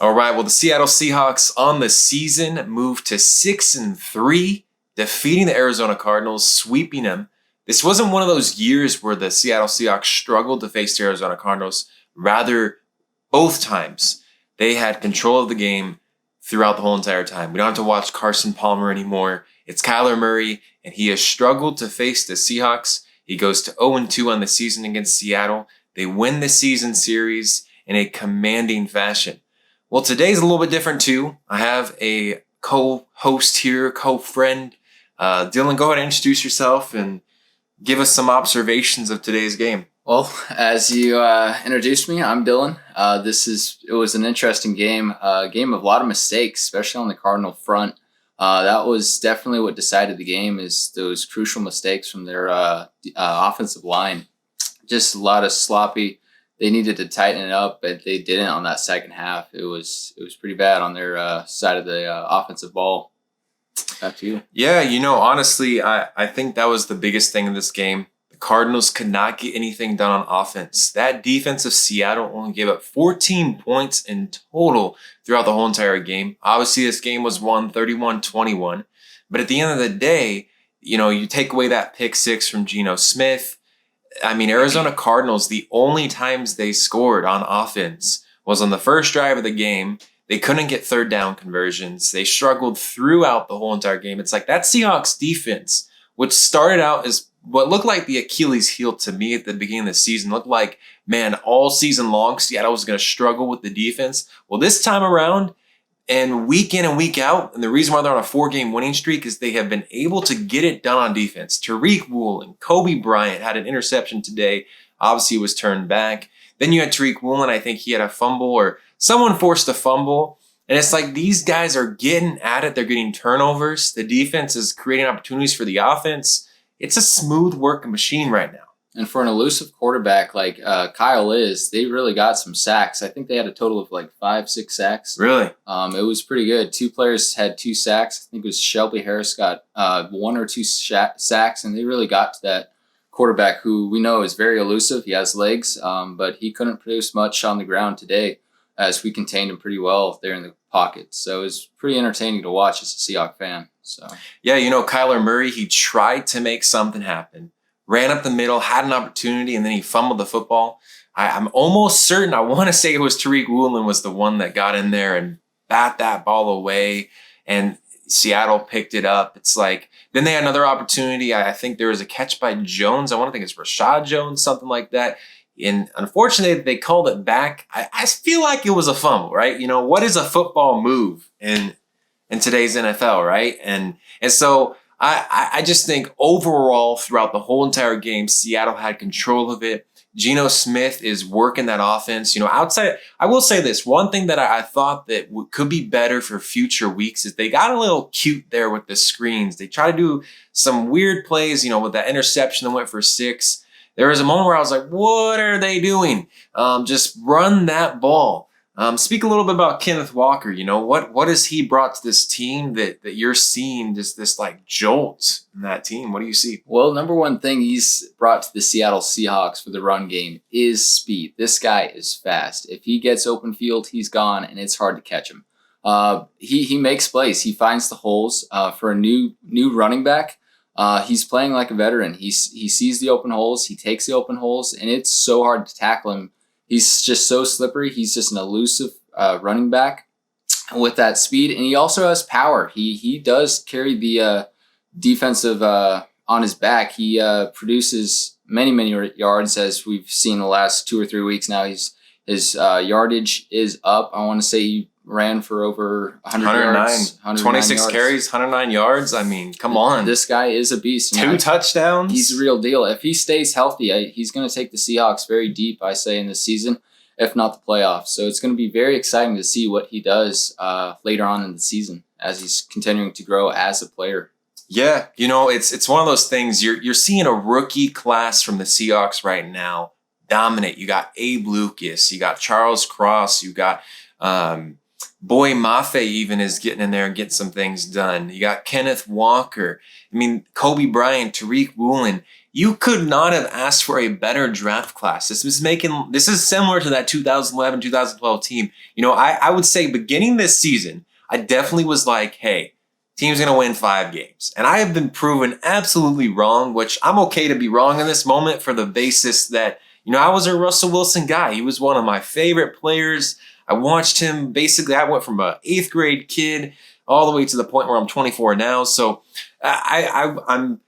All right, well, the Seattle Seahawks on the season moved to 6-3, defeating the Arizona Cardinals, sweeping them. This wasn't one of those years where the Seattle Seahawks struggled to face the Arizona Cardinals. Rather, both times they had control of the game throughout the whole entire time. We don't have to watch Carson Palmer anymore. It's Kyler Murray, and he has struggled to face the Seahawks. He goes to 0-2 on the season against Seattle. They win the season series in a commanding fashion. Well, today's a little bit different too. I have a co-host here, co-friend. Dillon, go ahead and introduce yourself and give us some observations of today's game. Well, as you introduced me, I'm Dillon. It was an interesting game, a game of a lot of mistakes, especially on the Cardinal front. That was definitely what decided the game, is those crucial mistakes from their offensive line. Just a lot of sloppy. They needed to tighten it up, but they didn't on that second half. It was pretty bad on their side of the offensive ball. Back to you. Yeah, honestly, I think that was the biggest thing in this game. The Cardinals could not get anything done on offense. That defense of Seattle only gave up 14 points in total throughout the whole entire game. Obviously, this game was won 31-21. But at the end of the day, you take away that pick six from Geno Smith. Arizona Cardinals, the only times they scored on offense was on the first drive of the game. They couldn't get third down conversions. They struggled throughout the whole entire game. It's like that Seahawks defense, which started out as what looked like the Achilles heel to me at the beginning of the season, looked like, man, all season long, Seattle was going to struggle with the defense. Well, this time around, and week in and week out, and the reason why they're on a 4-game winning streak is they have been able to get it done on defense. Tariq Woolen, Kobe Bryant had an interception today. Obviously, it was turned back. Then you had Tariq Woolen. I think he had a fumble, or someone forced a fumble. And it's like these guys are getting at it. They're getting turnovers. The defense is creating opportunities for the offense. It's a smooth working machine right now. And for an elusive quarterback like Kyle is, they really got some sacks. I think they had a total of like 5-6 sacks. Really? It was pretty good. Two players had 2 sacks. I think it was Shelby Harris got 1 or 2 sacks, and they really got to that quarterback who we know is very elusive. He has legs, but he couldn't produce much on the ground today, as we contained him pretty well there in the pocket. So it was pretty entertaining to watch as a Seahawks fan. So yeah, Kyler Murray, he tried to make something happen. Ran up the middle, had an opportunity, and then he fumbled the football. I'm almost certain, I want to say it was Tariq Woolen was the one that got in there and bat that ball away, and Seattle picked it up. It's like, then they had another opportunity. I think there was a catch by Jones. I want to think it's Rashad Jones, something like that. And unfortunately, they called it back. I feel like it was a fumble, right? What is a football move in today's NFL, right? And so I just think overall throughout the whole entire game, Seattle had control of it. Geno Smith is working that offense. Outside, I will say this. One thing that I thought that could be better for future weeks is they got a little cute there with the screens. They try to do some weird plays, with that interception that went for 6. There was a moment where I was like, what are they doing? Just run that ball. Speak a little bit about Kenneth Walker. What has he brought to this team that you're seeing just this like jolt in that team? What do you see? Well, number one thing he's brought to the Seattle Seahawks for the run game is speed. This guy is fast. If he gets open field, he's gone, and it's hard to catch him. He makes plays. He finds the holes. For a new running back, he's playing like a veteran. He sees the open holes. He takes the open holes, and it's so hard to tackle him. He's just so slippery. He's just an elusive running back with that speed, and he also has power. He does carry the defensive on his back. He produces many yards, as we've seen the last 2 or 3 weeks now. His yardage is up. I want to say he ran for over 100 yards. 26 yards. carries, 109 yards. Come on. This guy is a beast. 2 touchdowns. He's the real deal. If he stays healthy, he's going to take the Seahawks very deep, I say, in this season, if not the playoffs. So it's going to be very exciting to see what he does later on in the season as he's continuing to grow as a player. Yeah, it's one of those things. You're seeing a rookie class from the Seahawks right now dominate. You got Abe Lucas. You got Charles Cross. You got Boy Mafe even is getting in there and getting some things done. You got Kenneth Walker. Kobe Bryant, Tariq Woolen. You could not have asked for a better draft class. This is similar to that 2011, 2012 team. I would say beginning this season, I definitely was like, hey, team's going to win 5 games. And I have been proven absolutely wrong, which I'm okay to be wrong in this moment for the basis that, I was a Russell Wilson guy. He was one of my favorite players. I watched him. Basically, I went from an 8th grade kid all the way to the point where I'm 24 now. So I'm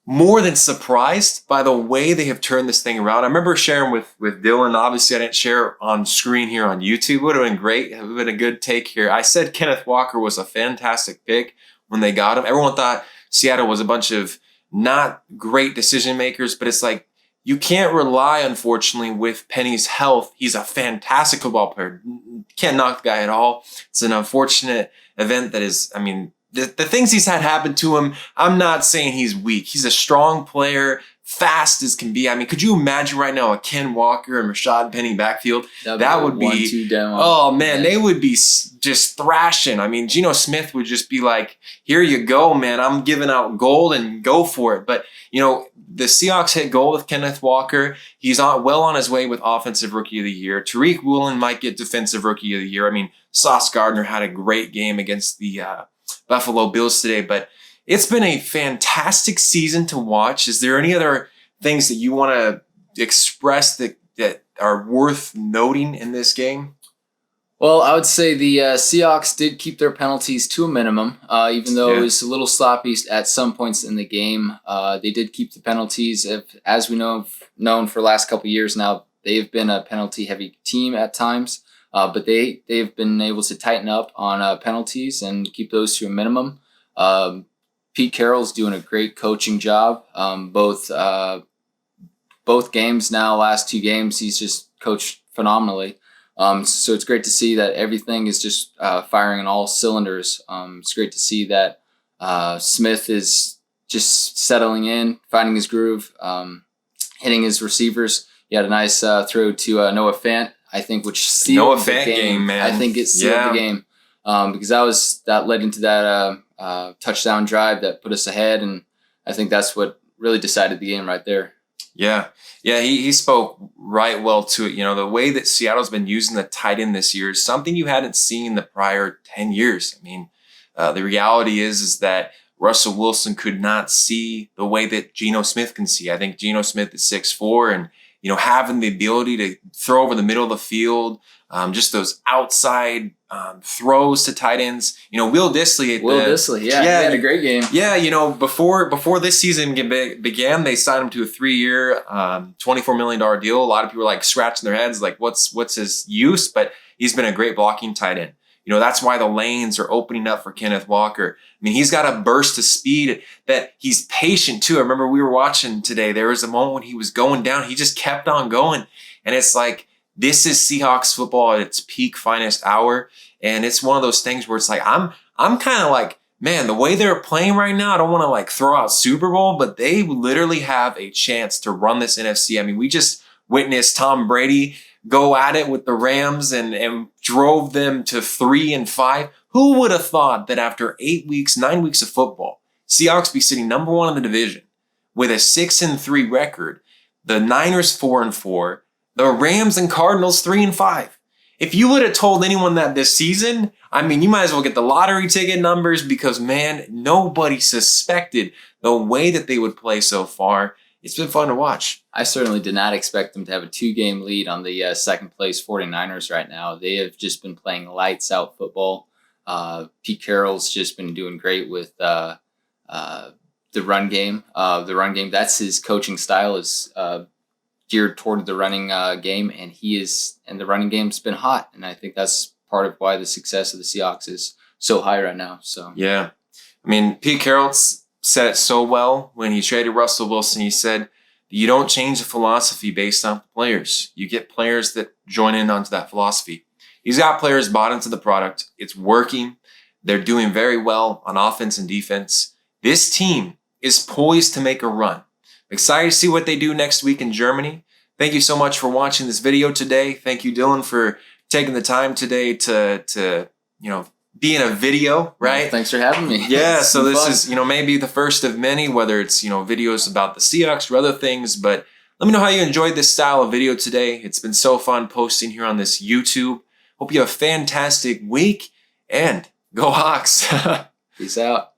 more than surprised by the way they have turned this thing around. I remember sharing with Dillon. Obviously, I didn't share on screen here on YouTube. It would have been great. It would have been a good take here. I said Kenneth Walker was a fantastic pick when they got him. Everyone thought Seattle was a bunch of not great decision makers, but it's like, you can't rely, unfortunately, with Penny's health. He's a fantastic football player. Can't knock the guy at all. It's an unfortunate event that is, the things he's had happen to him, I'm not saying he's weak. He's a strong player, fast as can be. Could you imagine right now a Ken Walker and Rashad Penny backfield? That would be 1-2 down. Oh, man, they would be just thrashing. Geno Smith would just be like, here you go, man. I'm giving out gold and go for it. But, the Seahawks hit gold with Kenneth Walker. He's well on his way with Offensive Rookie of the Year. Tariq Woolen might get Defensive Rookie of the Year. Sauce Gardner had a great game against the Buffalo Bills today, but it's been a fantastic season to watch. Is there any other things that you want to express that are worth noting in this game? Well, I would say the Seahawks did keep their penalties to a minimum, even though it was a little sloppy at some points in the game. They did keep the penalties. As we known for the last couple of years now, they've been a penalty-heavy team at times, but they've been able to tighten up on penalties and keep those to a minimum. Pete Carroll's doing a great coaching job. Both games now, last 2 games, he's just coached phenomenally. So it's great to see that everything is just firing on all cylinders. It's great to see that Smith is just settling in, finding his groove, hitting his receivers. He had a nice throw to Noah Fant, I think, which sealed the game, man. I think it sealed the game because that led into that touchdown drive that put us ahead, and I think that's what really decided the game right there. Yeah, he spoke right well to it. The way that Seattle's been using the tight end this year is something you hadn't seen the prior 10 years. The reality is that Russell Wilson could not see the way that Geno Smith can see. I think Geno Smith is 6'4", and having the ability to throw over the middle of the field, just those outside throws to tight ends. Will Dissly. He had a great game. Yeah, before this season began, they signed him to a 3-year, $24 million deal. A lot of people were scratching their heads, what's his use? But he's been a great blocking tight end. That's why the lanes are opening up for Kenneth Walker. He's got a burst of speed that he's patient too. I remember we were watching today. There was a moment when he was going down. He just kept on going. And it's like, this is Seahawks football at its peak finest hour. And it's one of those things where it's like, I'm kind of like, man, the way they're playing right now, I don't want to throw out Super Bowl, but they literally have a chance to run this NFC. We just witnessed Tom Brady go at it with the Rams and drove them to 3-5. Who would have thought that after 9 weeks of football, Seahawks be sitting number 1 in the division with a 6-3 record, the Niners 4-4, the Rams and Cardinals 3-5. If you would have told anyone that this season, you might as well get the lottery ticket numbers because, man, nobody suspected the way that they would play so far. It's been fun to watch. I certainly did not expect them to have a 2-game lead on the second place 49ers right now. They have just been playing lights out football. Pete Carroll's just been doing great with the run game. That's his coaching style, is geared toward the running game, and the running game's been hot. And I think that's part of why the success of the Seahawks is so high right now. So yeah, Pete Carroll said it so well when he traded Russell Wilson. He said, you don't change the philosophy based on players. You get players that join in onto that philosophy. He's got players bought into the product. It's working. They're doing very well on offense and defense. This team is poised to make a run. I'm excited to see what they do next week in Germany. Thank you so much for watching this video today. Thank you, Dillon, for taking the time today to being a video, right? Well, thanks for having me. Yeah, It's so been this fun. is, maybe the first of many, whether it's, videos about the Seahawks or other things, but let me know how you enjoyed this style of video today. It's been so fun posting here on this YouTube. Hope you have a fantastic week, and go Hawks. Peace out.